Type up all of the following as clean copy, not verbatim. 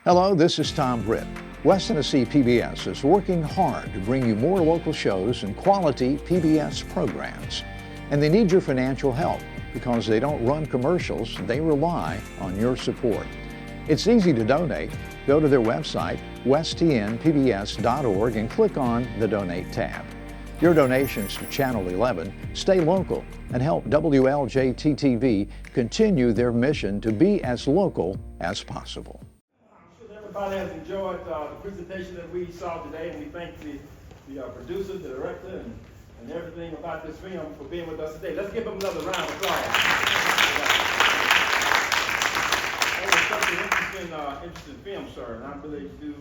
Hello, this is Tom Britt. West Tennessee PBS is working hard to bring you more local shows and quality PBS programs. And they need your financial help because they don't run commercials, they rely on your support. It's easy to donate. Go to their website, westtnpbs.org, and click on the Donate tab. Your donations to Channel 11 stay local and help WLJT-TV continue their mission to be as local as possible. Everybody has enjoyed the presentation that we saw today, and we thank the producer, the director, and everything about this film for being with us today. Let's give them another round of applause. That was such an interesting film, sir, and I really do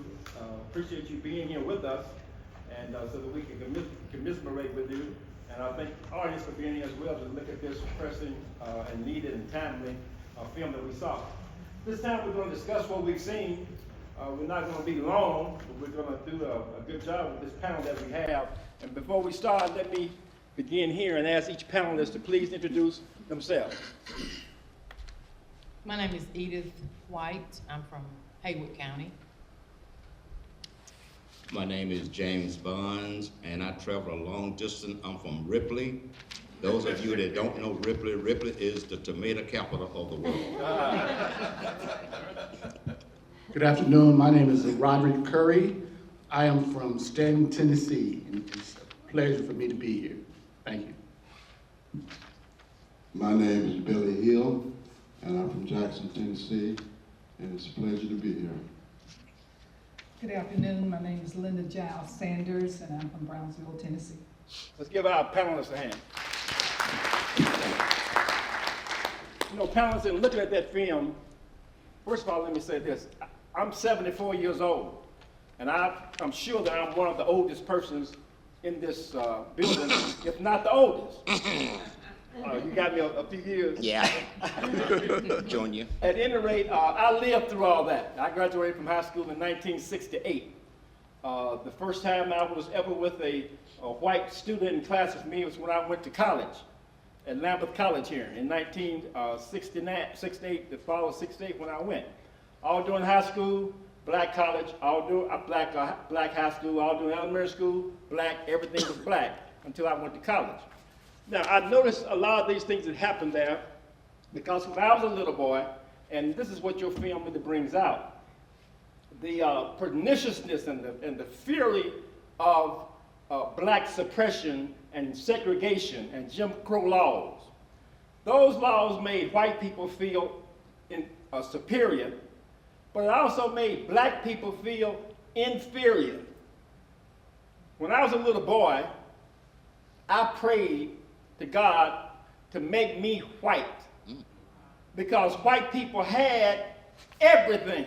appreciate you being here with us, and so that we can commiserate with you. And I thank the audience for being here as well to look at this pressing and needed and timely film that we saw. This time we're going to discuss what we've seen. We're not going to be long, but we're going to do a good job with this panel that we have. And before we start, let me begin here and ask each panelist to please introduce themselves. My name is Edith White. I'm from Haywood County. My name is James Bonds, and I travel a long distance. I'm from Ripley. Those of you that don't know Ripley, Ripley is the tomato capital of the world. Good afternoon. My name is Roderick Curry. I am from Stanton, Tennessee, and it's a pleasure for me to be here. Thank you. My name is Billy Hill, and I'm from Jackson, Tennessee, and it's a pleasure to be here. Good afternoon. My name is Linda Giles Sanders, and I'm from Brownsville, Tennessee. Let's give our panelists a hand. You know, panelists, in looking at that film, first of all, let me say this. I'm 74 years old, and I'm sure that I'm one of the oldest persons in this building, if not the oldest. You got me a few years. Yeah. Junior. At any rate, I lived through all that. I graduated from high school in 1968. The first time I was ever with a white student in class with me was when I went to college at Lambeth College here in 1968, the fall of 68 when I went. All during high school, black college, all during black high school, all during elementary school, black, everything was black until I went to college. Now, I noticed a lot of these things that happened there because when I was a little boy, and this is what your film really brings out, the perniciousness and the fury of black suppression and segregation and Jim Crow laws. Those laws made white people feel superior, but it also made black people feel inferior. When I was a little boy, I prayed to God to make me white because white people had everything.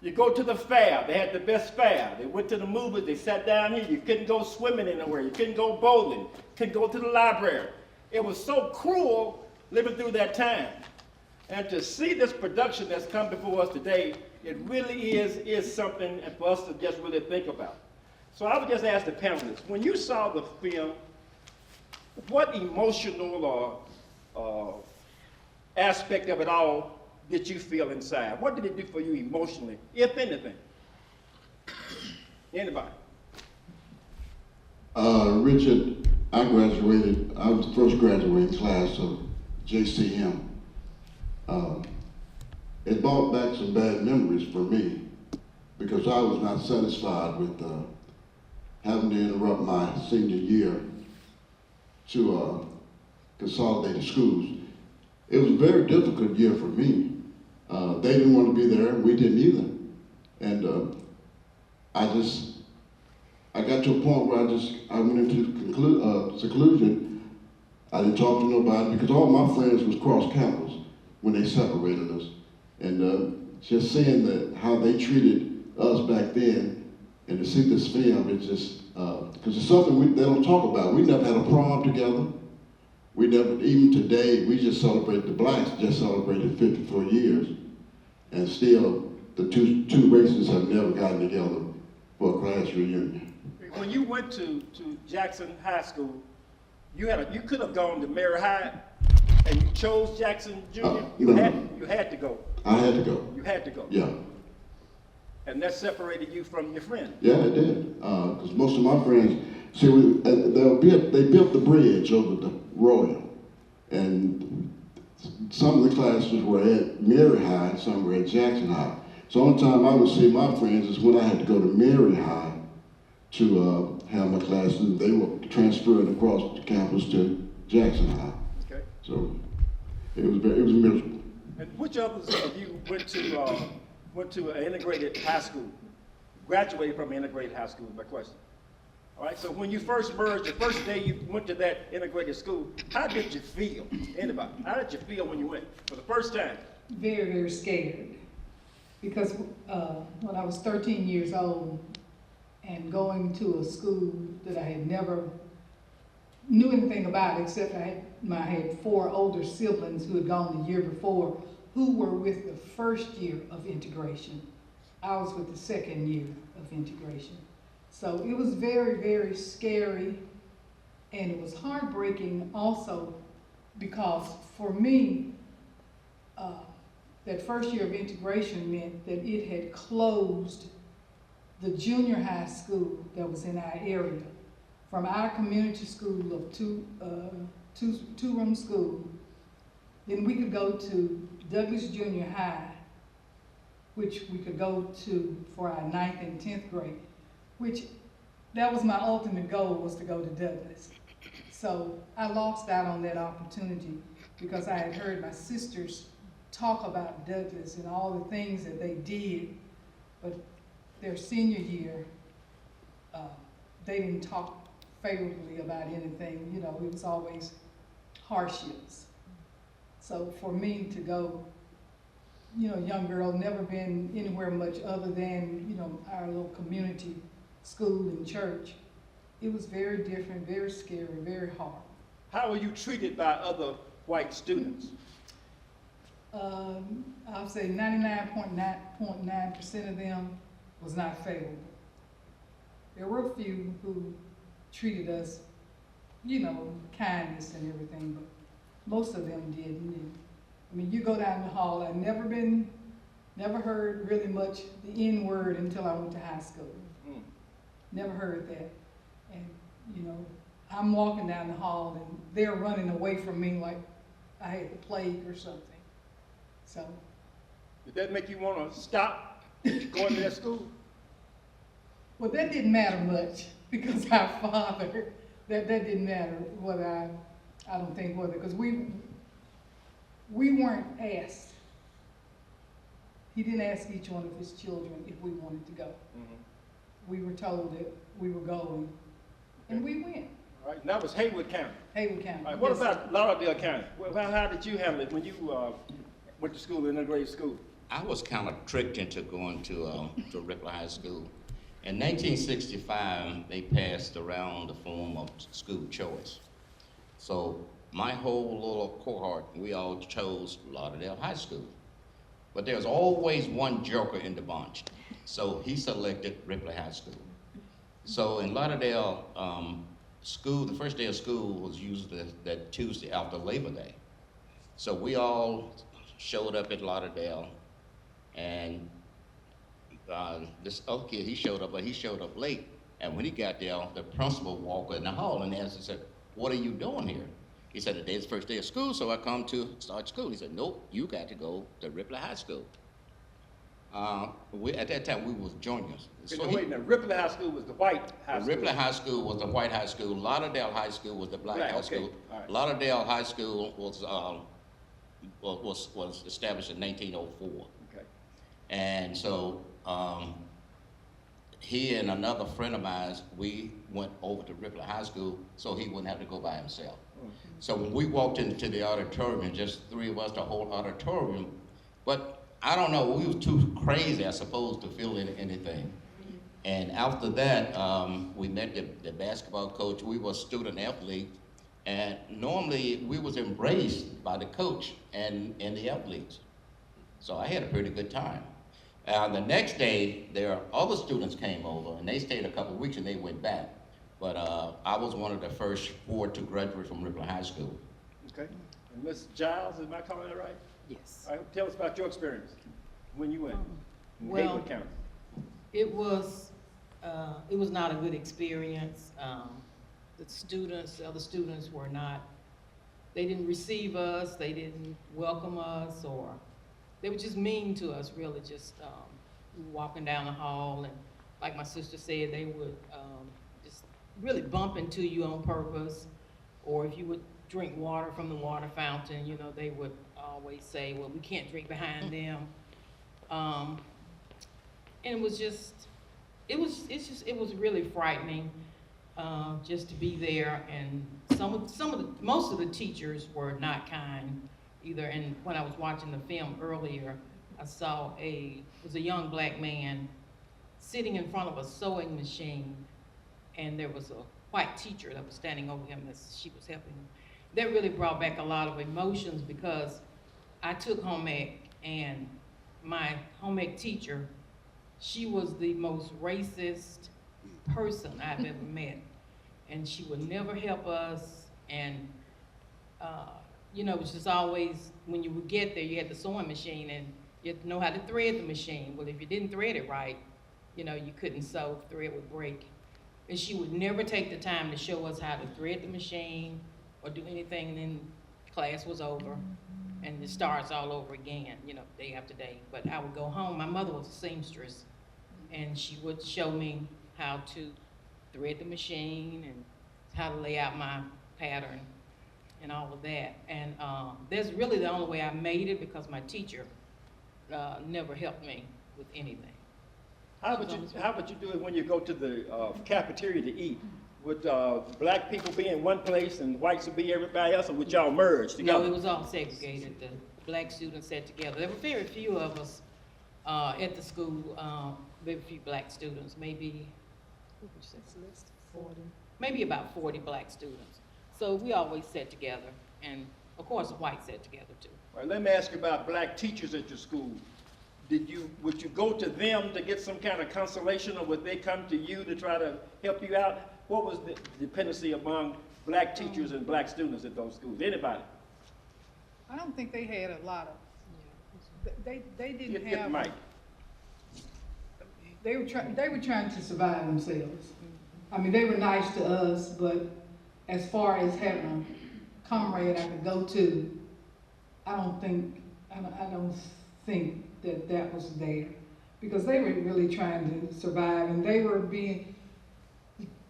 You go to the fair, they had the best fair. They went to the movies, they sat down here. You couldn't go swimming anywhere. You couldn't go bowling. Couldn't go to the library. It was so cruel living through that time. And to see this production that's come before us today, it really is something for us to just really think about. So I would just ask the panelists, when you saw the film, what emotional aspect of it all did you feel inside? What did it do for you emotionally, if anything? Anybody? Richard, I was the first graduating class of JCM. It brought back some bad memories for me because I was not satisfied with having to interrupt my senior year to consolidated schools. It was a very difficult year for me. They didn't want to be there, we didn't either. And I got to a point where I went into seclusion. I didn't talk to nobody because all my friends was cross campus when they separated us. And just seeing how they treated us back then, and to see this film, it's just, because it's something they don't talk about. We never had a prom together. We never, even today, we just celebrate, the blacks just celebrated 54 years. And still, the two races have never gotten together for a class reunion. When you went to Jackson High School, you could have gone to Mary High, and you chose Jackson Junior. You had to go. I had to go. You had to go. Yeah. And that separated you from your friend. Yeah, it did. Because most of my friends, see, they built the bridge over the Royal, and some of the classes were at Mary High, and some were at Jackson High. So the only time I would see my friends is when I had to go to Mary High to have my classes, and they were transferred across the campus to Jackson High. Okay. So it was miserable. And which others of you went to an integrated high school, graduated from an integrated high school, is my question. All right, so when you first merged, the first day you went to that integrated school, how did you feel? Anybody? How did you feel when you went for the first time? Very, very scared. Because when I was 13 years old and going to a school that I had never knew anything about, except I had 4 older siblings who had gone the year before, who were with the first year of integration. I was with the second year of integration. So it was very, very scary, and it was heartbreaking also because for me, that first year of integration meant that it had closed the junior high school that was in our area. From our community school of two-room school, then we could go to Douglas Junior High, which we could go to for our 9th and 10th grade, which that was my ultimate goal, was to go to Douglas. So I lost out on that opportunity because I had heard my sisters talk about Douglas and all the things that they did, but their senior year, they didn't talk favorably about anything. You know, it was always hardships. So for me to go, you know, young girl, never been anywhere much other than, you know, our little community school and church, it was very different, very scary, very hard. How were you treated by other white students? I'll say 99.9% of them was not favorable. There were a few who treated us, you know, kindness and everything, but most of them didn't. I mean, you go down the hall, I've never heard really much the N-word until I went to high school. Never heard that. And, you know, I'm walking down the hall and they're running away from me like I had the plague or something. So. Did that make you want to stop going to that school? Well, that didn't matter much because our father, that didn't matter whether I don't think whether, because we weren't asked. He didn't ask each one of his children if we wanted to go. Mm-hmm. We were told that we were going, and we went. All right, and that was Haywood County. Haywood County. All right, what about Lauderdale County? Well, how did you handle it when you went to school, integrated school? I was kind of tricked into going to Ripley High School. In 1965, they passed around the form of school choice. So my whole little cohort, we all chose Lauderdale High School. But there's always one joker in the bunch. So he selected Ripley High School. So in Lauderdale, school, the first day of school was usually that Tuesday after Labor Day. So we all showed up at Lauderdale, and this other kid, he showed up, but he showed up late. And when he got there, the principal walked in the hall and asked, said, "What are you doing here?" He said, "Today's the first day of school, so I come to start school." He said, "Nope, you got to go to Ripley High School." At that time, we was juniors. So wait a minute, Ripley High School was the white high school? Ripley High School was the white high school. Lauderdale High School was the black high school. Right. Lauderdale High School was established in 1904. Okay. And so he and another friend of mine, we went over to Ripley High School so he wouldn't have to go by himself. So when we walked into the auditorium, just 3 of us, the whole auditorium, but I don't know, we was too crazy, I suppose, to feel anything. And after that, we met the basketball coach. We were student athletes, and normally we was embraced by the coach and the athletes. So I had a pretty good time. The next day, there other students came over, and they stayed a couple of weeks, and they went back. But I was one of the first 4 to graduate from Ripley High School. Okay. And Ms. Giles, am I calling that right? Yes. All right, tell us about your experience when you went in Well, Haywood County. It was not a good experience. The other students were not, they didn't receive us, they didn't welcome us, or they were just mean to us, really, just walking down the hall, and like my sister said, they would just really bump into you on purpose, or if you would drink water from the water fountain, you know, they would always say, well, we can't drink behind them. And it was just, it was really frightening just to be there, and most of the teachers were not kind either. And when I was watching the film earlier, I saw it was a young black man sitting in front of a sewing machine, and there was a white teacher that was standing over him as she was helping him. That really brought back a lot of emotions, because I took home ec, and my home ec teacher, she was the most racist person I've ever met. And she would never help us, and you know, it was just always, when you would get there, you had the sewing machine, and you had to know how to thread the machine. Well, if you didn't thread it right, you know, you couldn't sew, the thread would break. And she would never take the time to show us how to thread the machine or do anything, and then class was over, and it starts all over again, you know, day after day. But I would go home, my mother was a seamstress, and she would show me how to thread the machine and how to lay out my pattern and all of that. And that's really the only way I made it, because my teacher never helped me with anything. How would you do it when you go to the cafeteria to eat? Would black people be in one place and whites would be everybody else, or would y'all merge together? No, it was all segregated. The black students sat together. There were very few of us at the school, very few black students, maybe, maybe about 40 black students. So we always sat together, and of course the whites sat together too. All right, let me ask you about black teachers at your school. Would you go to them to get some kind of consolation, or would they come to you to try to help you out? What was the dependency among black teachers and black students at those schools? Anybody? I don't think they had a lot of, they didn't Get have. the mic. They were trying to survive themselves. I mean, they were nice to us, but as far as having a comrade I could go to, I don't think that was there, because they were really trying to survive, and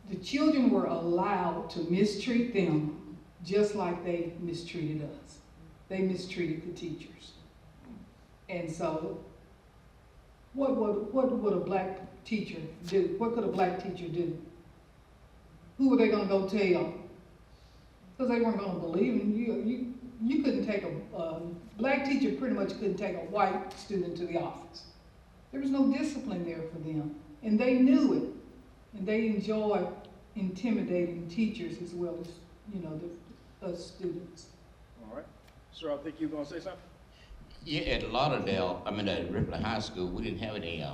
the children were allowed to mistreat them just like they mistreated us. They mistreated the teachers. And so what would a black teacher do? What could a black teacher do? Who were they gonna go tell? Because they weren't gonna believe them. You couldn't take a black teacher pretty much couldn't take a white student to the office. There was no discipline there for them, and they knew it, and they enjoyed intimidating teachers as well as, you know, us students. All right. Sir, I think you were gonna say something? Yeah, at Lauderdale, at Ripley High School, we didn't have any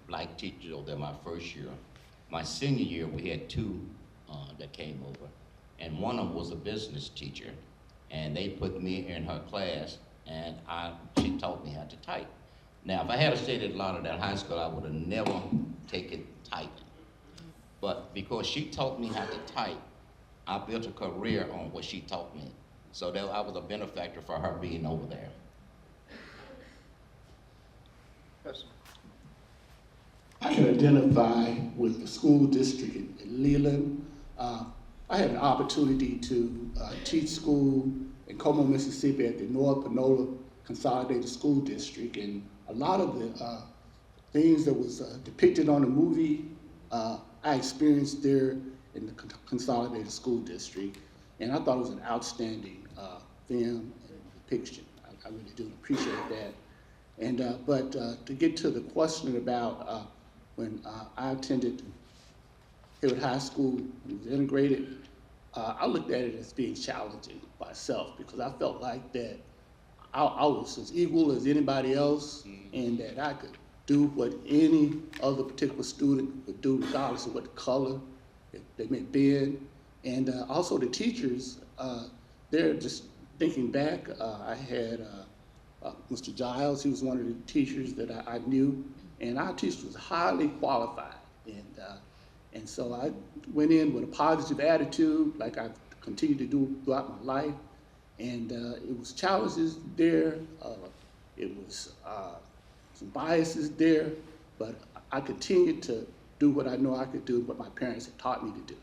black teachers over there my first year. My senior year, we had two that came over, and one of them was a business teacher, and they put me in her class, and she taught me how to type. Now, if I had stayed at Lauderdale High School, I would have never taken typing. But because she taught me how to type, I built a career on what she taught me. So that I was a benefactor for her being over there. Yes. I can identify with the school district in Leland. I had an opportunity to teach school in Como, Mississippi at the North Panola Consolidated School District, and a lot of the things that was depicted on the movie, I experienced there in the Consolidated School District, and I thought it was an outstanding film and depiction. I really do appreciate that. And but to get to the question about when I attended Hayward High School, it was integrated, I looked at it as being challenging by itself, because I felt like that I was as equal as anybody else, and that I could do what any other particular student would do, regardless of what color they may have been. And also the teachers, they're just thinking back, I had Mr. Giles, he was one of the teachers that I knew, and our teacher was highly qualified. And so I went in with a positive attitude, like I've continued to do throughout my life. And it was challenges there, it was some biases there, but I continued to do what I know I could do, what my parents had taught me to do.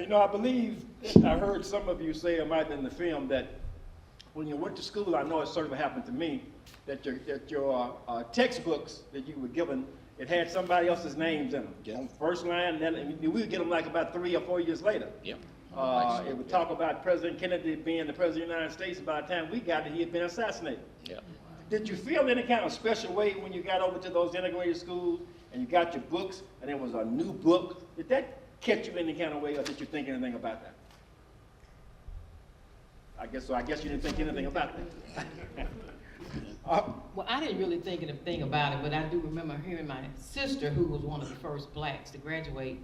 You know, I believe, I heard some of you say, it might have been in the film, that when you went to school, I know it certainly happened to me, that your textbooks that you were given, it had somebody else's names in them. Yeah. On the first line, then we would get them like about 3 or 4 years later. Yep. It would talk about President Kennedy being the President of the United States. By the time we got it, he had been assassinated. Yep. Did you feel any kind of special way when you got over to those integrated schools and you got your books and there was a new book? Did that catch you any kind of way, or did you think anything about that? I guess so. I guess you didn't think anything about that. Well, I didn't really think anything about it, but I do remember hearing my sister, who was one of the first blacks to graduate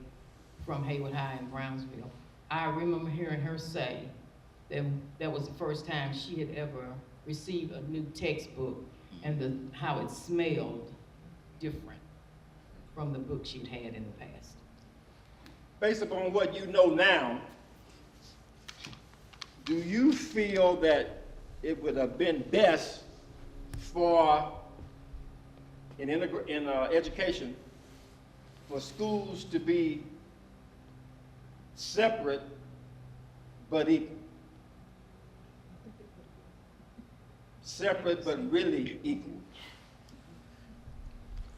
from Haywood High in Brownsville. I remember hearing her say that that was the first time she had ever received a new textbook, and how it smelled different from the book she'd had in the past. Based upon what you know now, do you feel that it would have been best for in education for schools to be separate but equal? Separate but really equal.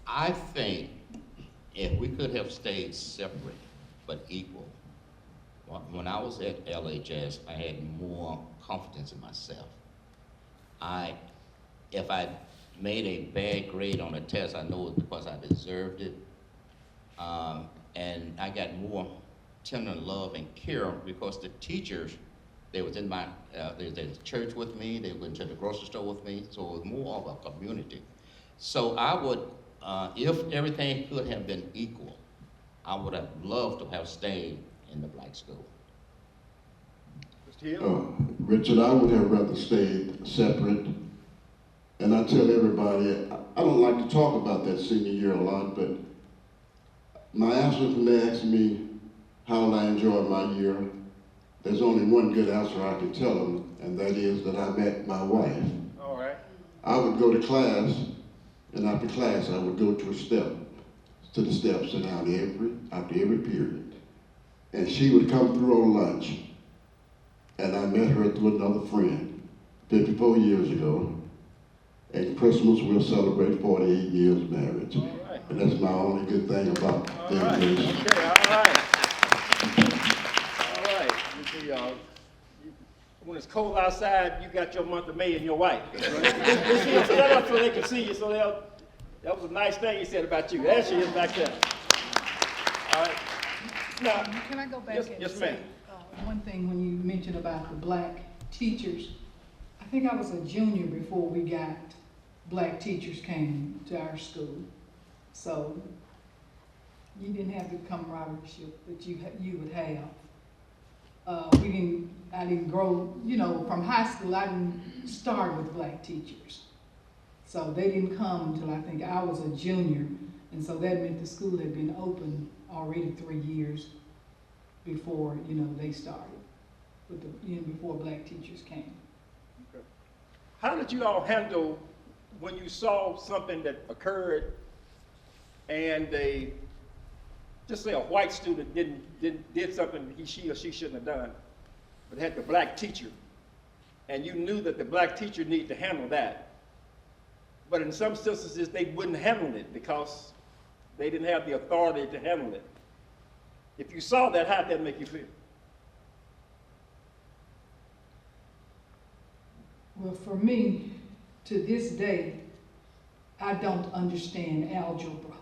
I think if we could have stayed separate but equal, when I was at LHS, I had more confidence in myself. If I made a bad grade on a test, I know it because I deserved it. And I got more tender love and care because the teachers, they was in my, they was at church with me, they went to the grocery store with me, so it was more of a community. So I would, if everything could have been equal, I would have loved to have stayed in the black school. Mr. Hill? Richard, I would have rather stayed separate. And I tell everybody, I don't like to talk about that senior year a lot, but my answer when they ask me how I enjoyed my year, there's only one good answer I can tell them, and that is that I met my wife. All right. I would go to class, and after class, I would go to the steps, sit down after every period. And she would come through on lunch, and I met her through another friend 54 years ago. And Christmas, we'll celebrate 48 years of marriage. All right. And that's my only good thing about All the right. education. Okay, all right. All right. You see, when it's cold outside, you got your month of May and your wife. Just here, stand up so they can see you. So that was a nice thing he said about you. There she is back there. All right. Now, Can I go back Yes- and yes, say, ma'am. one thing when you mentioned about the black teachers? I think I was a junior before we got black teachers came to our school. So you didn't have the camaraderie that you would have. I didn't grow, from high school, I didn't start with black teachers. So they didn't come until I think I was a junior. And so that meant the school had been open already 3 years before, they started, before black teachers came. how did you all handle when you saw something that occurred and just say a white student did something she or she shouldn't have done, but had the black teacher, and you knew that the black teacher needed to handle that, but in some instances they wouldn't handle it because they didn't have the authority to handle it. If you saw that, how did that make you feel? Well, for me, to this day, I don't understand algebra.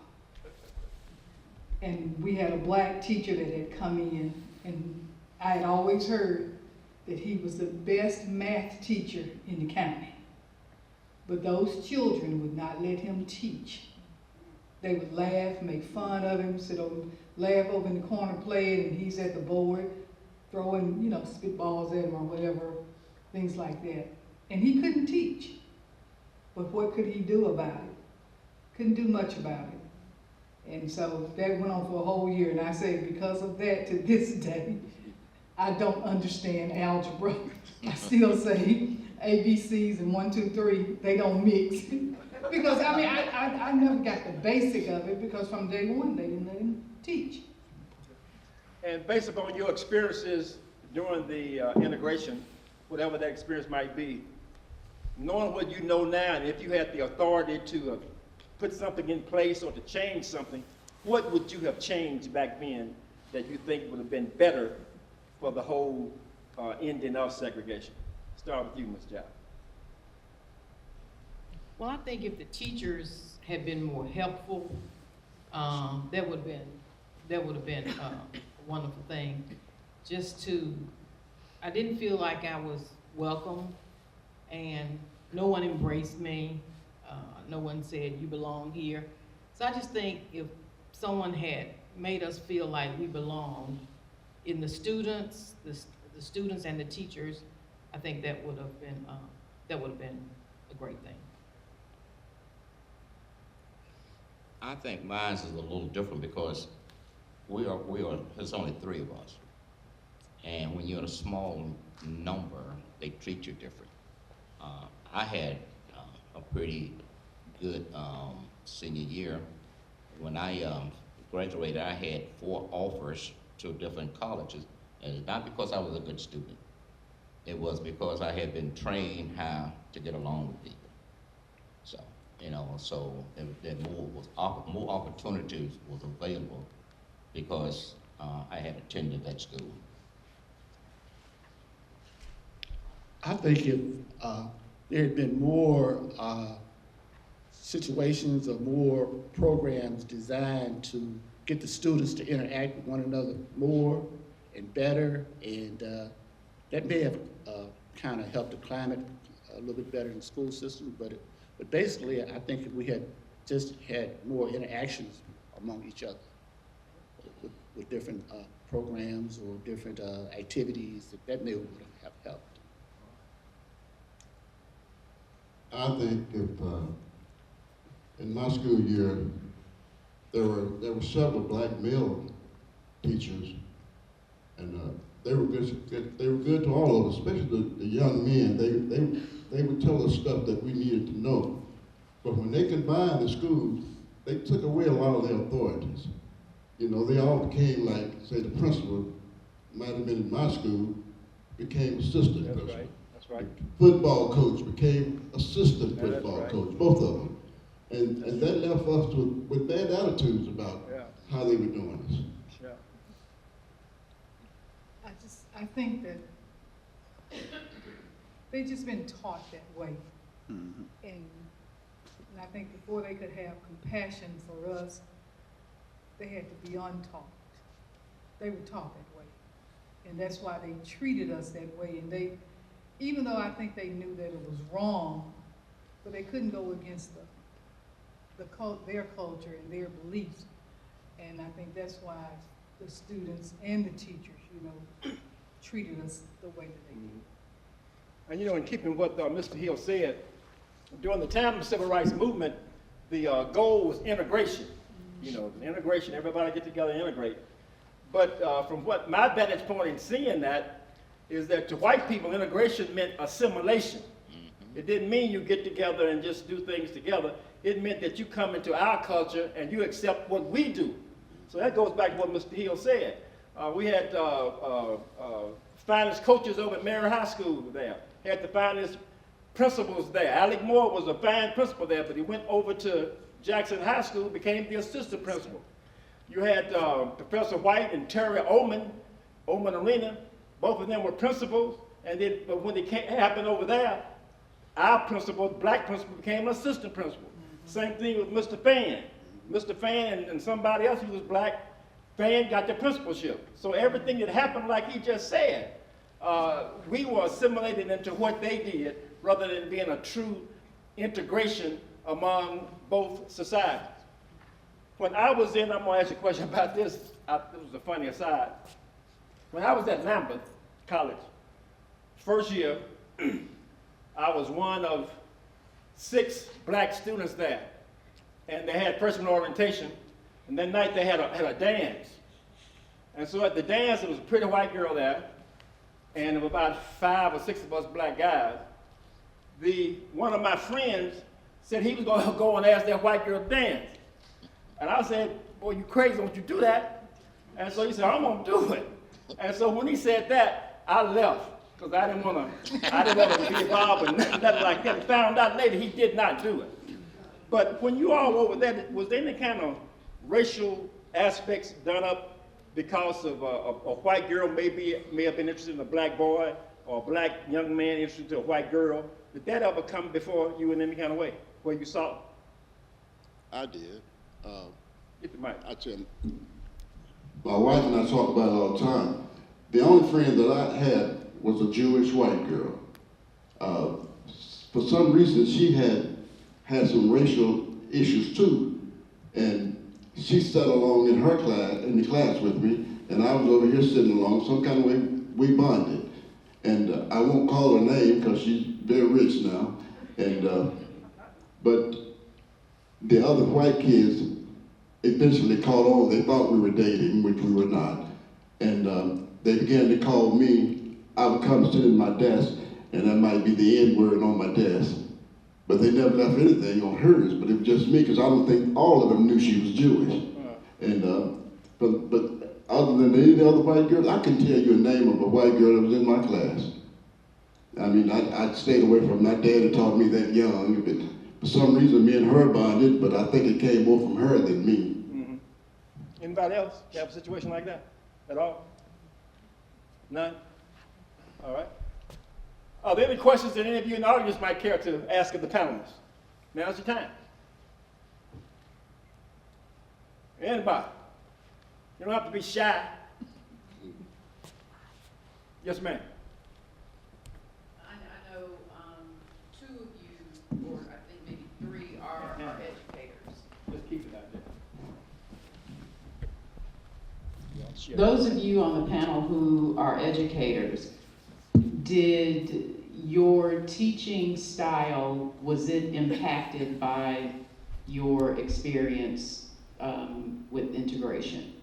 And we had a black teacher that had come in, and I had always heard that he was the best math teacher in the county. But those children would not let him teach. They would laugh, make fun of him, laugh over in the corner playing, and he's at the board throwing, spitballs at him or whatever, things like that. And he couldn't teach. But what could he do about it? Couldn't do much about it. And so that went on for a whole year, and I say because of that, to this day, I don't understand algebra. I still say ABCs and 1, 2, 3, they don't mix. Because, I mean, I never got the basic of it, because from day one, they didn't let him teach. And based upon your experiences during the integration, whatever that experience might be, knowing what you know now, and if you had the authority to put something in place or to change something, what would you have changed back then that you think would have been better for the whole ending of segregation? Start with you, Ms. Job. Well, I think if the teachers had been more helpful, that would have been a wonderful thing. I didn't feel like I was welcome, and no one embraced me. No one said, you belong here. So I just think if someone had made us feel like we belonged in the students and the teachers, I think that would have been a great thing. I think mine is a little different because there's only 3 of us. And when you're in a small number, they treat you different. I had a pretty good senior year. When I graduated, I had 4 offers to different colleges, and it's not because I was a good student. It was because I had been trained how to get along with people. So, more opportunities was available because I had attended that school. I think if there had been more situations or more programs designed to get the students to interact with one another more and better, and that may have kind of helped the climate a little bit better in the school system, but basically I think if we had just had more interactions among each other with different programs or different activities, that may have helped. I think if, in my school year, there were several black male teachers, and they were good to all of us, especially the young men. They would tell us stuff that we needed to know. But when they combined the schools, they took away a lot of their authorities. You know, they all became like, say, the principal, might have been in my school, became assistant principal. Right. That's right. Football coach became assistant football right. coach, both of them. And that left us with bad attitudes about how they were doing this. Yeah. I think that they just been taught that way. Mm-hmm. And I think before they could have compassion for us, they had to be untaught. They were taught that way. And that's why they treated us that way. And even though I think they knew that it was wrong, but they couldn't go against their culture and their beliefs. And I think that's why the students and the teachers, treated us the way that they did. And in keeping what Mr. Hill said, during the time of the Civil Rights Movement, the goal was integration. Integration, everybody get together and integrate. But from what my vantage point in seeing that is that to white people, integration meant assimilation. It didn't mean you get together and just do things together. It meant that you come into our culture and you accept what we do. So that goes back to what Mr. Hill said. We had finest coaches over at Mary High School there. Had the finest principals there. Alec Moore was a fine principal there, but he went over to Jackson High School, became the assistant principal. You had Professor White and Terry Oman Arena. Both of them were principals, but when it happened over there, our principal, black principal, became an assistant principal. Same thing with Mr. Fan. Mr. Fan and somebody else who was black, Fan got the principalship. So everything that happened, like he just said, we were assimilated into what they did rather than being a true integration among both societies. When I was I'm going to ask you a question about this. This was a funny aside. When I was at Lambeth College, first year, I was one of 6 black students there, and they had freshman orientation, and that night they had a dance. And so at the dance, there was a pretty white girl there, and there were about 5 or 6 of us black guys. One of my friends said he was going to go and ask that white girl to dance. And I said, boy, you crazy, don't you do that? And so he said, I'm going to do it. And so when he said that, I left, because I didn't want to be involved with nothing like that. Found out later he did not do it. But when you all over there, was there any kind of racial aspects done up because of a white girl may have been interested in a black boy, or a black young man interested in a white girl? Did that ever come before you in any kind of way, where you saw it? I did. Get the mic. I tell you, my wife and I talk about it all the time. The only friend that I had was a Jewish white girl. For some reason, she had some racial issues too, and she sat along in the class with me, and I was over here sitting along. Some kind of way we bonded, and I won't call her name because she's very rich now, and but the other white kids eventually caught on. They thought we were dating, which we were not, and they began to call me. I would come sit at my desk, and that might be the N-word on my desk. But they never left anything on hers, but it was just me, because I don't think all of them knew she was Jewish. And but other than any other white girls, I couldn't tell you a name of a white girl that was in my class. I mean, I stayed away from my dad had taught me that young, but for some reason me and her bonded, but I think it came more from her than me. Mm-hmm. Anybody else have a situation like that at all? None? All right. Are there any questions that any of you in the audience might care to ask of the panelists? Now's your time. Anybody? You don't have to be shy. Yes, ma'am. I know 2 of you, or I think maybe 3, are educators. Just keep it out there. Those of you on the panel who are educators, did your teaching style, was it impacted by your experience with integration?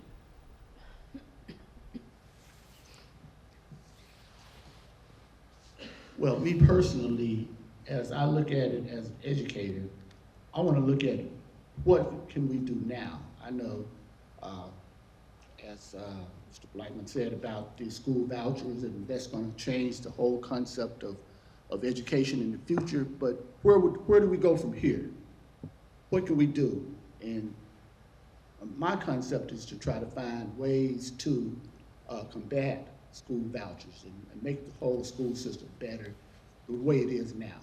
Well, me personally, as I look at it as an educator, I want to look at what can we do now. I know, as Mr. Blackman said about the school vouchers, and that's going to change the whole concept of education in the future, but where do we go from here? What can we do? And my concept is to try to find ways to combat school vouchers and make the whole school system better the way it is now.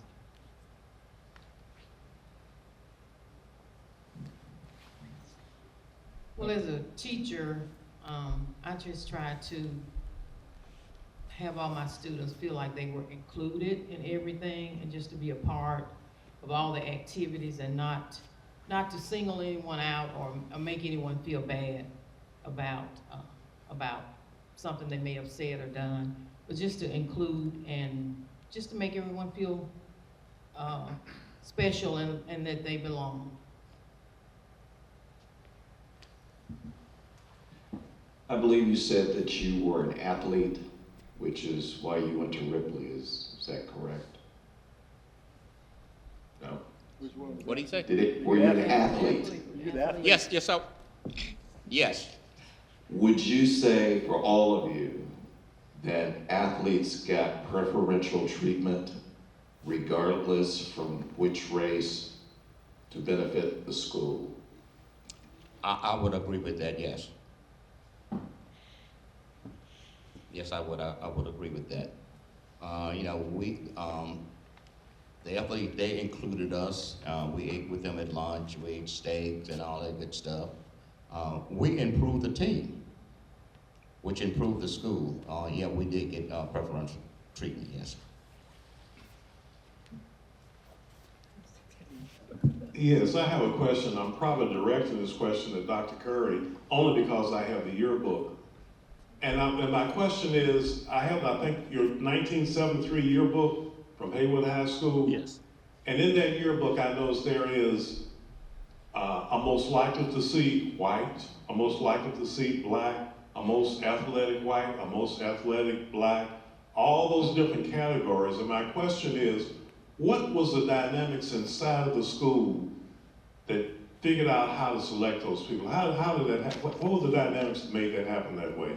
Well, as a teacher, I just try to have all my students feel like they were included in everything, and just to be a part of all the activities, and not to single anyone out or make anyone feel bad about something they may have said or done, but just to include and just to make everyone feel special and that they belong. I believe you said that you were an athlete, which is why you went to Ripley. Is that correct? No. What did he say? Were you an athlete? Yes, yes. Would you say, for all of you, that athletes got preferential treatment regardless from which race to benefit the school? I would agree with that, yes. Yes, I would agree with that. They included us. We ate with them at lunch. We ate steaks and all that good stuff. We improved the team, which improved the school. Yeah, we did get preferential treatment, yes. Yes, I have a question. I'm probably directing this question to Dr. Curry only because I have the yearbook. And my question is, I think, your 1973 yearbook from Haywood High School. Yes. And in that yearbook, I noticed there is, I'm most likely to see white, I'm most likely to see black, I'm most athletic white, I'm most athletic black, all those different categories. And my question is, what was the dynamics inside of the school that figured out how to select those people? How did that happen? What were the dynamics that made that happen that way?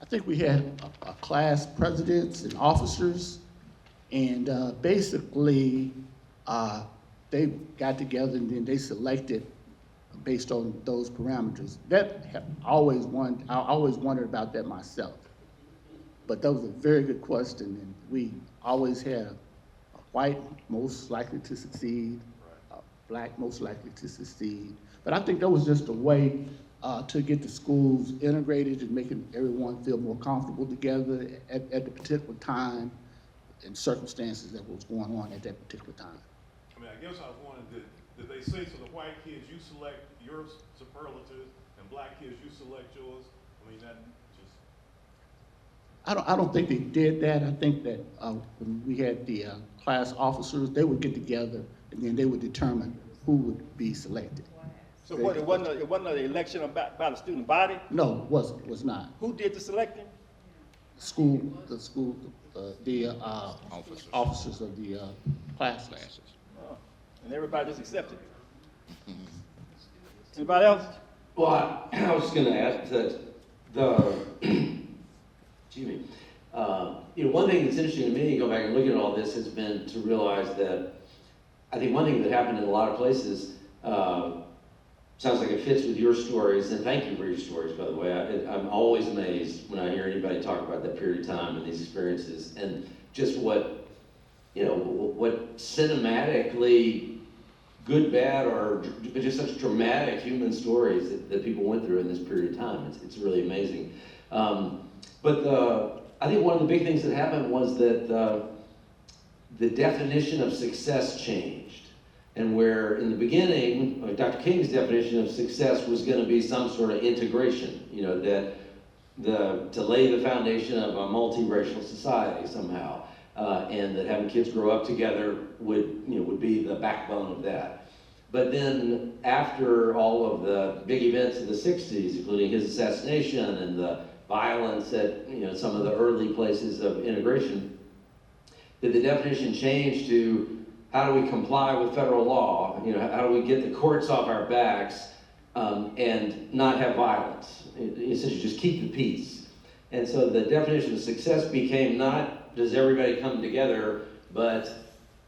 I think we had a class presidents and officers, and basically they got together and then they selected based on those parameters. I always wondered about that myself. But that was a very good question, and we always had a white most likely to succeed, a black most likely to succeed. But I think that was just a way to get the schools integrated and making everyone feel more comfortable together at the particular time and circumstances that was going on at that particular time. I mean, I guess I was wondering, did they say to the white kids, you select your superlatives, and black kids, you select yours? I mean, that just... I don't think they did that. I think that when we had the class officers, they would get together and then they would determine who would be selected. So what, it wasn't an election by the student body? No, it was not. Who did the selecting? The officers of the classes. Oh, and everybody just accepted it. Anybody else? Well, I was going to ask that excuse me, one thing that's interesting to me, going back and looking at all this, has been to realize that I think one thing that happened in a lot of places, sounds like it fits with your stories, and thank you for your stories, by the way. I'm always amazed when I hear anybody talk about that period of time and these experiences, and just what cinematically good, bad, or just such dramatic human stories that people went through in this period of time. It's really amazing. But I think one of the big things that happened was that the definition of success changed. And where in the beginning, like Dr. King's definition of success was going to be some sort of integration, to lay the foundation of a multiracial society somehow, and that having kids grow up together would be the backbone of that. But then after all of the big events of the 60s, including his assassination and the violence at some of the early places of integration, that the definition changed to how do we comply with federal law? How do we get the courts off our backs and not have violence? Essentially, just keep the peace. And so the definition of success became not does everybody come together, but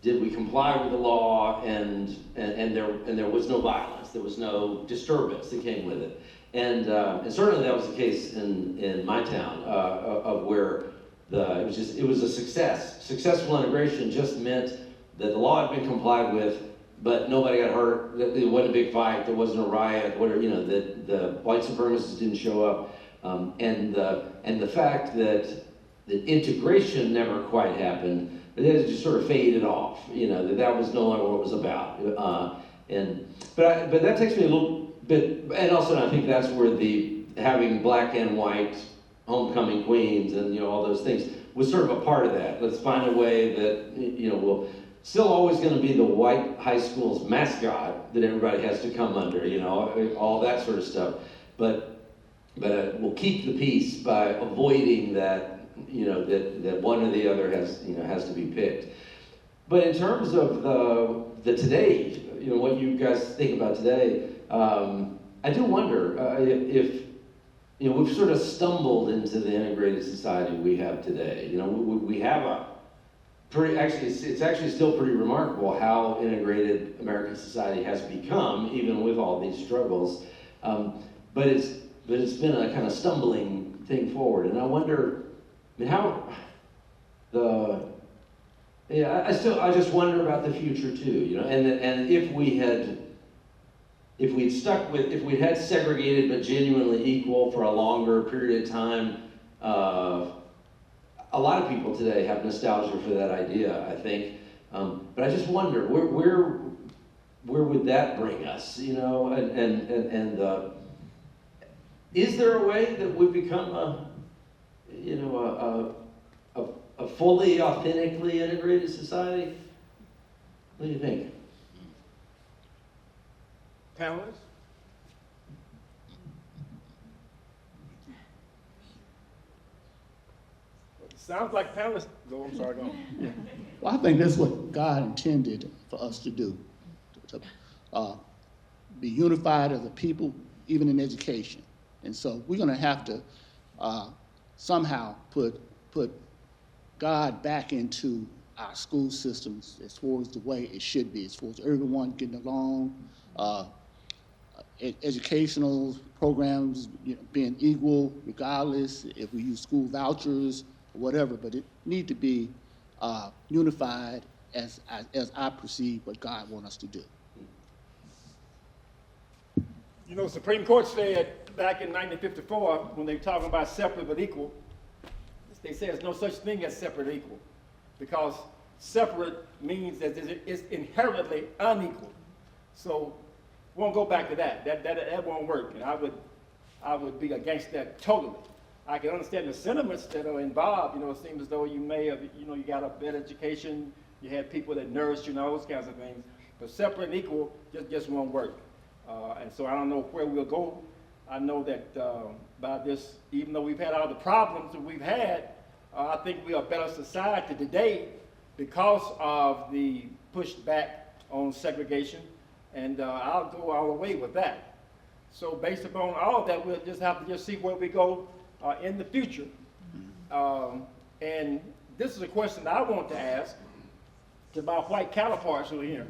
did we comply with the law and there was no violence, there was no disturbance that came with it. And certainly that was the case in my town, of where it was a success. Successful integration just meant that the law had been complied with, but nobody got hurt. There wasn't a big fight. There wasn't a riot. The white supremacists didn't show up, and the fact that the integration never quite happened, but it just sort of faded off. That was no longer what it was about. But that takes me a little bit, and also I think that's where the having black and white homecoming queens and all those things was sort of a part of that. Let's find a way that we'll still always going to be the white high school's mascot that everybody has to come under, all that sort of stuff. But we'll keep the peace by avoiding that, that one or the other has to be picked. But in terms of the today, what you guys think about today, I do wonder if we've sort of stumbled into the integrated society we have today. We have a it's actually still pretty remarkable how integrated American society has become, even with all these struggles. But it's been a kind of stumbling thing forward, and I wonder, I just wonder about the future too, and if we'd had segregated but genuinely equal for a longer period of time. A lot of people today have nostalgia for that idea, I think, but I just wonder where would that bring us, is there a way that we become a a fully, authentically integrated society? What do you think? Panelists? Sounds like panelists. Go, I'm sorry, go on. Well, I think that's what God intended for us to do, to be unified as a people, even in education. And so we're going to have to somehow put God back into our school systems as far as the way it should be, as far as everyone getting along, educational programs, being equal regardless if we use school vouchers or whatever, but it need to be unified as I perceive what God wants us to do. You know, Supreme Court said back in 1954, when they were talking about separate but equal, they said there's no such thing as separate or equal, because separate means that it's inherently unequal. So we won't go back to that. That won't work, and I would be against that totally. I can understand the sentiments that are involved. You know, it seems as though you may have, you got a better education, you had people that nourished you, those kinds of things. But separate and equal just won't work. And so I don't know where we'll go. I know that by this, even though we've had all the problems that we've had, I think we are a better society today because of the push back on segregation. And I'll go all the way with that. So based upon all of that, we'll just have to see where we go in the future. And this is a question that I want to ask to my white counterparts who are here.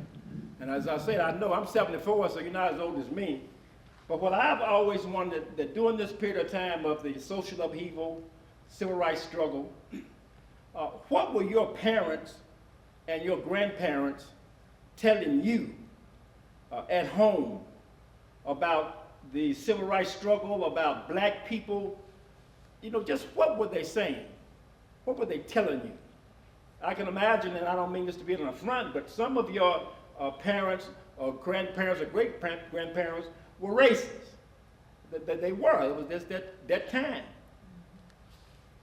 And as I said, I know I'm 74, so you're not as old as me. But what I've always wondered, that during this period of time of the social upheaval, civil rights struggle, what were your parents and your grandparents telling you at home about the civil rights struggle, about black people? Just what were they saying? What were they telling you? I can imagine, and I don't mean this to be an affront, but some of your parents or grandparents or great-grandparents were racist. That they were. It was just that time.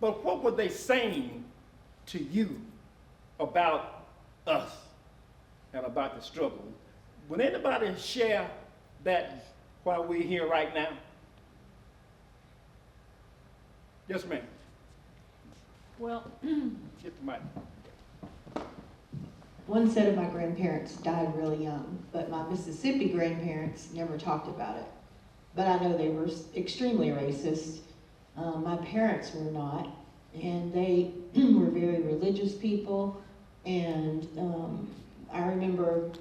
But what were they saying to you about us and about the struggle? Would anybody share that while we're here right now? Yes, ma'am. Well, Get the mic. one set of my grandparents died really young, but my Mississippi grandparents never talked about it. But I know they were extremely racist. My parents were not, and they were very religious people. And I remember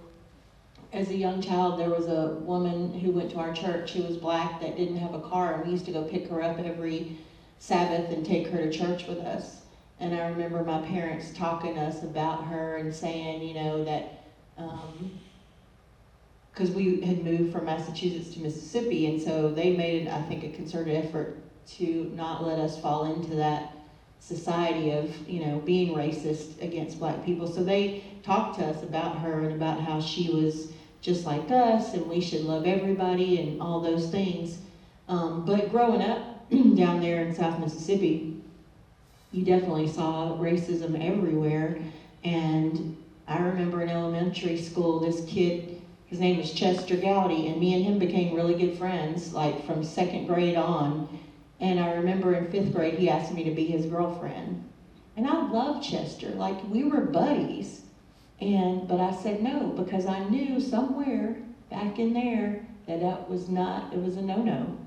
as a young child, there was a woman who went to our church who was black that didn't have a car, and we used to go pick her up every Sabbath and take her to church with us. And I remember my parents talking to us about her and saying, that because we had moved from Massachusetts to Mississippi, and so they made, I think, a concerted effort to not let us fall into that society of, being racist against black people. So they talked to us about her and about how she was just like us and we should love everybody and all those things. But growing up down there in South Mississippi, you definitely saw racism everywhere. And I remember in elementary school, this kid, his name was Chester Gowdy, and me and him became really good friends, like from 2nd grade on. And I remember in 5th grade, he asked me to be his girlfriend. And I loved Chester, like we were buddies. But I said no, because I knew somewhere back in there that it was a no-no.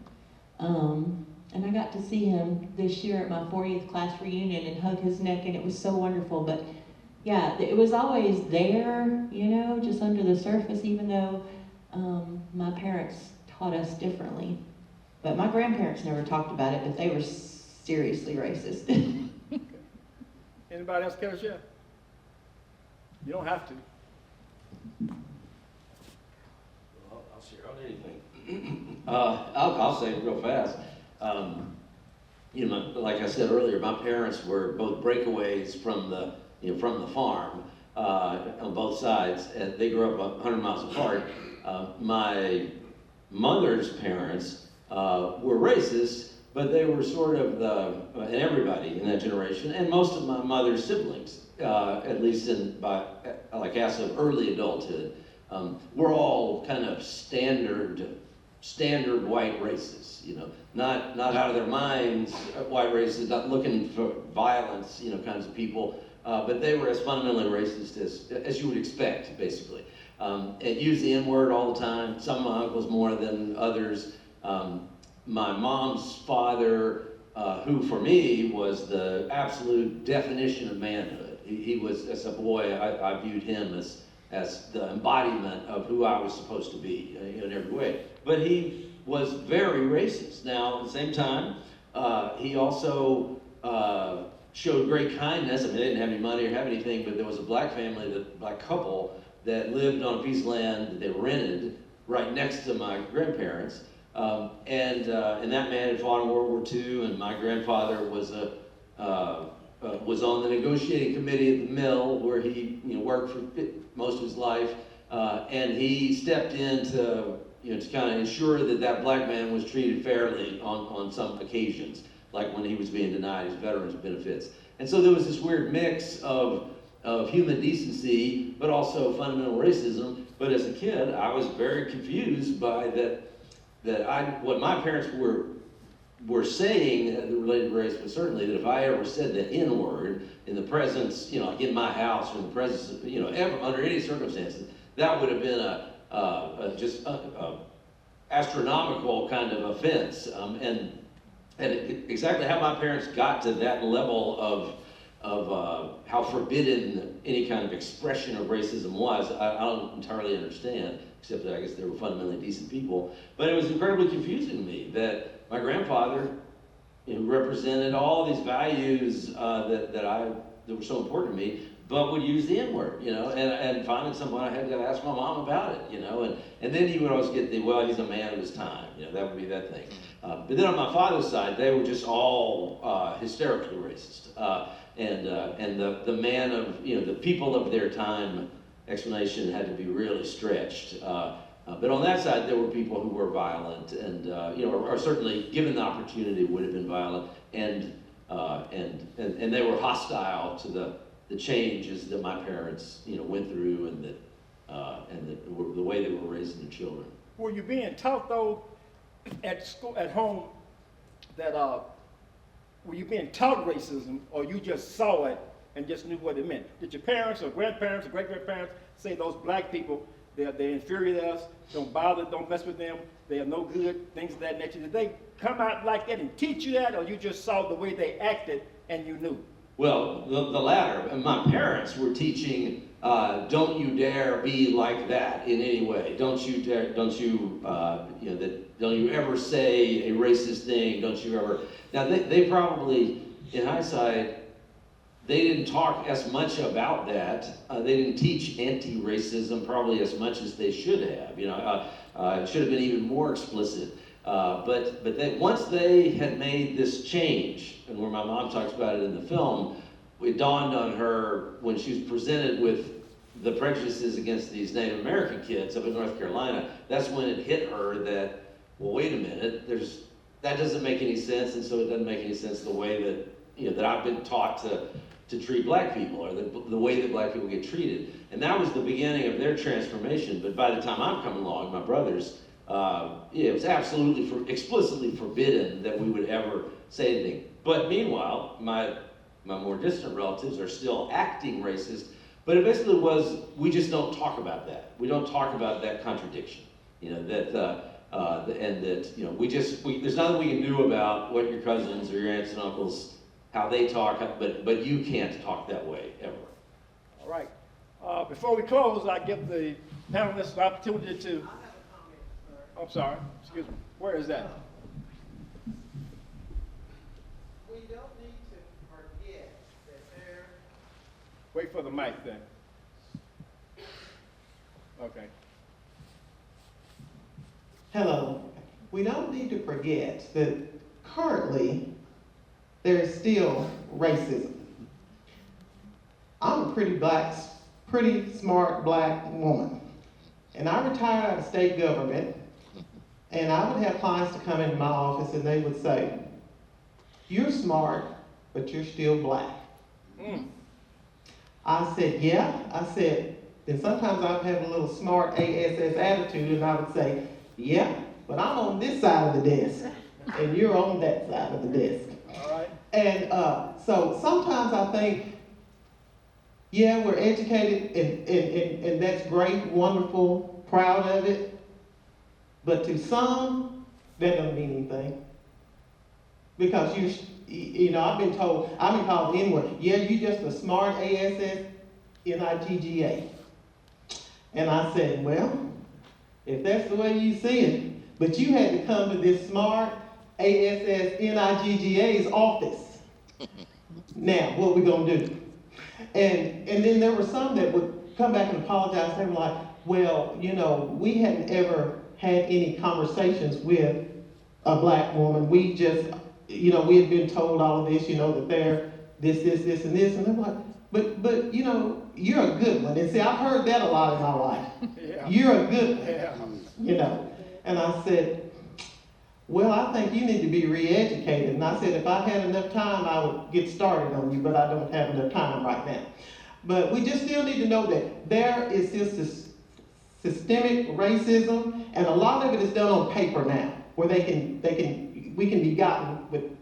And I got to see him this year at my 40th class reunion and hug his neck, and it was so wonderful. But yeah, it was always there, just under the surface, even though my parents taught us differently. But my grandparents never talked about it, but they were seriously racist. Okay. Anybody else care to share? You don't have to. Well, I'll share on anything. I'll say it real fast. Like I said earlier, my parents were both breakaways from the farm on both sides, and they grew up 100 miles apart. My mother's parents were racist, but they were sort of and everybody in that generation, and most of my mother's siblings, at least like as of early adulthood, we're all kind of standard white races, not out of their minds, white races, not looking for violence, kinds of people, but they were as fundamentally racist as you would expect, basically. And use the N-word all the time, some of my uncles more than others. My mom's father, who for me was the absolute definition of manhood. He was, as a boy, I viewed him as the embodiment of who I was supposed to be in every way. But he was very racist. Now, at the same time, he also showed great kindness. I mean, they didn't have any money or have anything, but there was a black couple that lived on a piece of land that they rented right next to my grandparents. And that man had fought in World War II, and my grandfather was on the negotiating committee at the mill where he worked for most of his life, and he stepped in to kind of ensure that black man was treated fairly on some occasions, like when he was being denied his veterans benefits. And so there was this weird mix of human decency, but also fundamental racism. But as a kid, I was very confused by what my parents were saying related to race was certainly that if I ever said the N-word in the presence, like in my house or in the presence of, ever under any circumstances, that would have been just astronomical kind of offense. And exactly how my parents got to that level of how forbidden any kind of expression of racism was, I don't entirely understand, except that I guess they were fundamentally decent people. But it was incredibly confusing to me that my grandfather represented all these values that were so important to me, but would use the N-word, and finally at some point I had to ask my mom about it, and then he would always get he's a man of his time, that would be that thing. But then on my father's side, they were just all hysterically racist, and the man of, the people of their time explanation had to be really stretched. But on that side, there were people who were violent, and or certainly given the opportunity would have been violent, and they were hostile to the changes that my parents went through, and the way they were raising their children. Were you being taught though at school, at home, that were you being taught racism, or you just saw it and just knew what it meant? Did your parents or grandparents or great-grandparents say those black people, they're inferior to us, don't bother, don't mess with them, they are no good, things of that nature? Did they come out like that and teach you that, or you just saw the way they acted and you knew? Well, the latter. My parents were teaching, don't you dare be like that in any way. Don't you ever say a racist thing, don't you ever. Now, they probably, in hindsight, they didn't talk as much about that. They didn't teach anti-racism probably as much as they should have. It should have been even more explicit. But once they had made this change, and where my mom talks about it in the film, it dawned on her when she was presented with the prejudices against these Native American kids up in North Carolina. That's when it hit her that, well, wait a minute, that doesn't make any sense, and so it doesn't make any sense the way that I've been taught to treat black people, or the way that black people get treated. And that was the beginning of their transformation. But by the time I'm coming along, my brothers, it was absolutely explicitly forbidden that we would ever say anything. But meanwhile, my more distant relatives are still acting racist, but it basically was, we just don't talk about that. We don't talk about that contradiction, there's nothing we can do about what your cousins or your aunts and uncles, how they talk, but you can't talk that way, ever. All right. Before we close, I give the panelists the opportunity to... I have a comment, sir. I'm sorry, excuse me. Where is that? We don't need to forget that there... Wait for the mic then. Okay. Hello. We don't need to forget that currently there is still racism. I'm a pretty smart black woman, and I retired out of state government, and I would have clients to come into my office and they would say, you're smart, but you're still black. I said, yeah. I said, then sometimes I'd have a little smart ASS attitude, and I would say, yeah, but I'm on this side of the desk, and you're on that side of the desk. All right. And so sometimes I think, yeah, we're educated, and that's great, wonderful, proud of it. But to some, that doesn't mean anything. Because I've been called the N-word. Yeah, you just a smart ASS NIGGA. And I said, well, if that's the way you see it, but you had to come to this smart ASS NIGGA's office. Now, what we gonna do? And then there were some that would come back and apologize. They were like, well, we hadn't ever had any conversations with a black woman. We just, we had been told all of this, that they're this, and this. And they're like, but you're a good one. And see, I've heard that a lot in my life. Yeah. You're a good one, And I said, well, I think you need to be re-educated. And I said, if I had enough time, I would get started on you, but I don't have enough time right now. But we just still need to know that there is this systemic racism, and a lot of it is done on paper now, where we can be gotten with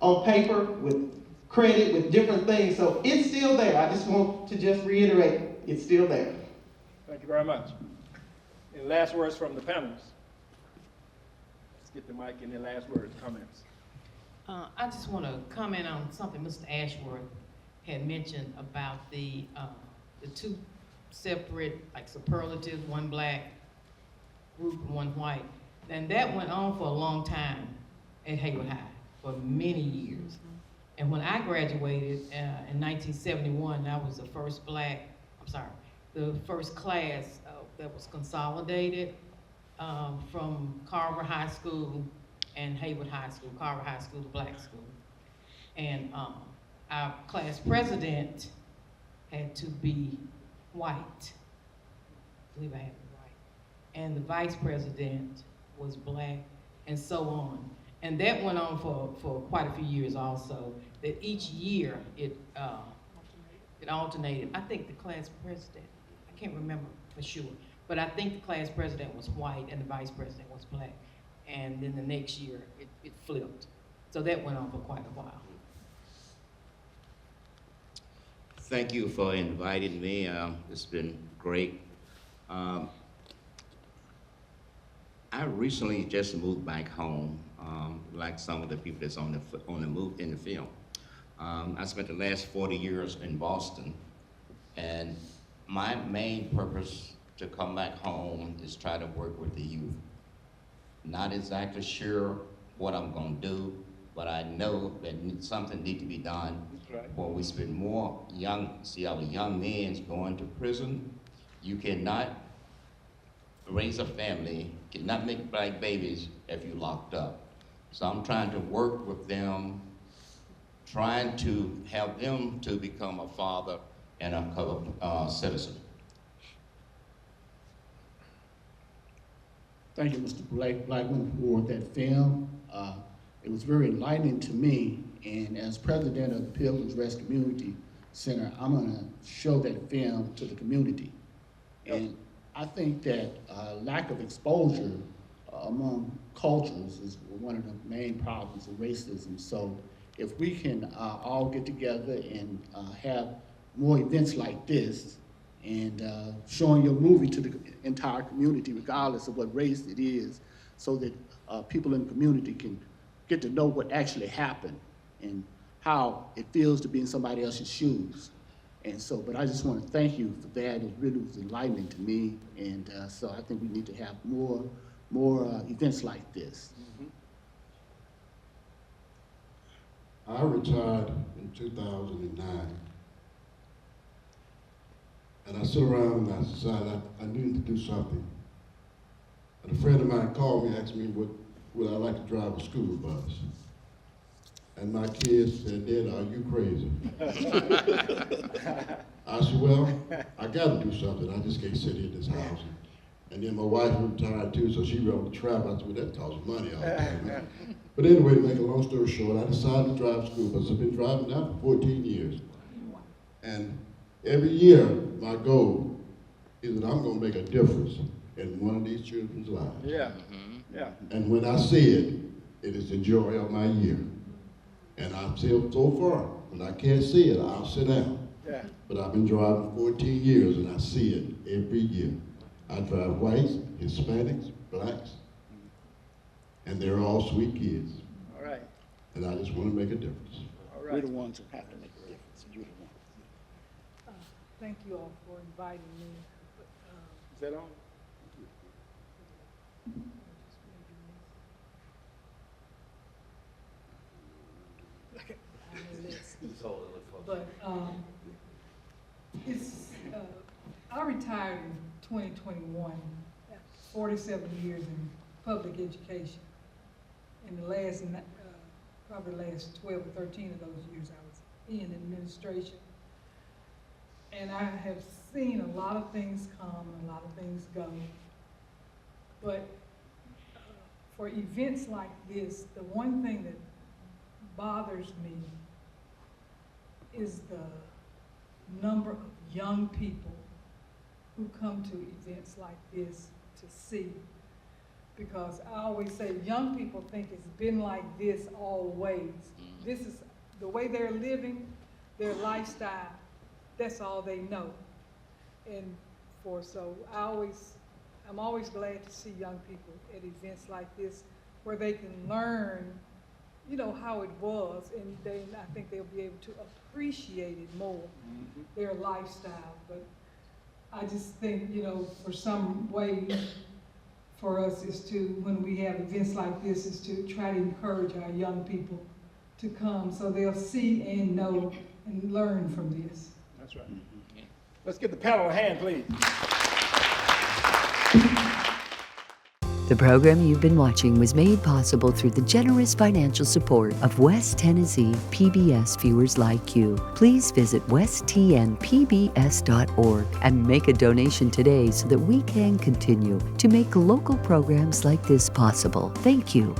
on paper, with credit, with different things. So it's still there. I just want to reiterate, it's still there. Thank you very much. And last words from the panelists. Let's get the mic in their last words, comments. I just want to comment on something Mr. Ashworth had mentioned about the two separate, like superlatives, one black group and one white. And that went on for a long time at Hayward High, for many years. And when I graduated in 1971, I was the first class that was consolidated from Carver High School and Hayward High School. Carver High School, the black school. And our class president had to be white. I believe I had it right. And the vice president was black, and so on. And that went on for quite a few years also, that each year it alternated. I think the class president, I can't remember for sure, but I think the class president was white and the vice president was black. And then the next year it flipped. So that went on for quite a while. Thank you for inviting me. It's been great. I recently just moved back home, like some of the people that's on the move in the film. I spent the last 40 years in Boston, and my main purpose to come back home is try to work with the youth. Not exactly sure what I'm gonna do, but I know that something needs to be done. Right. Where we spend more our young men going to prison. You cannot raise a family, cannot make black babies if you're locked up. So I'm trying to work with them, trying to help them to become a father and a citizen. Thank you, Mr. Blackman, for that film. It was very enlightening to me, and as president of the Pilgrims Rest Community Center, I'm gonna show that film to the community. And I think that lack of exposure among cultures is one of the main problems of racism. So if we can all get together and have more events like this, and showing your movie to the entire community, regardless of what race it is, so that people in the community can get to know what actually happened and how it feels to be in somebody else's shoes. And so, but I just want to thank you for that. It really was enlightening to me, and so I think we need to have more events like this. I retired in 2009. And I sit around and I decided I needed to do something. And a friend of mine called me, asked me would I like to drive a school bus. And my kids said, "Dad, are you crazy?" I said, "Well, I gotta do something. I just can't sit in this house And then my wife retired too, so she rode the travel. I said, well, that costs money all the time, man. But anyway, to make a long story short, I decided to drive school bus. I've been driving now for 14 years. And every year, my goal is that I'm gonna make a difference in one of these children's lives. Yeah, yeah. And when I see it, it is the joy of my year. And I've said so far, when I can't see it, I'll sit down. Yeah. But I've been driving 14 years and I see it every year. I drive whites, Hispanics, blacks, and they're all sweet kids. All right. And I just want to make a difference. All right. We're the ones who have to make a difference. You're the one. Thank you all for inviting me. Is that on? But I retired in 2021, 47 years in public education. In the last, probably the last 12 or 13 of those years I was in administration. And I have seen a lot of things come and a lot of things go. But for events like this, the one thing that bothers me is the number of young people who come to events like this to see. Because I always say young people think it's been like this always. This is the way they're living, their lifestyle, that's all they know. And I'm always glad to see young people at events like this where they can learn, you know, how it was, and then I think they'll be able to appreciate it more, their lifestyle. But I just think, you know, for some way for us is to, when we have events like this, is to try to encourage our young people to come so they'll see and know and learn from this. That's right. Let's give the panel a hand, please. The program you've been watching was made possible through the generous financial support of West Tennessee PBS viewers like you. Please visit westtnpbs.org and make a donation today so that we can continue to make local programs like this possible. Thank you.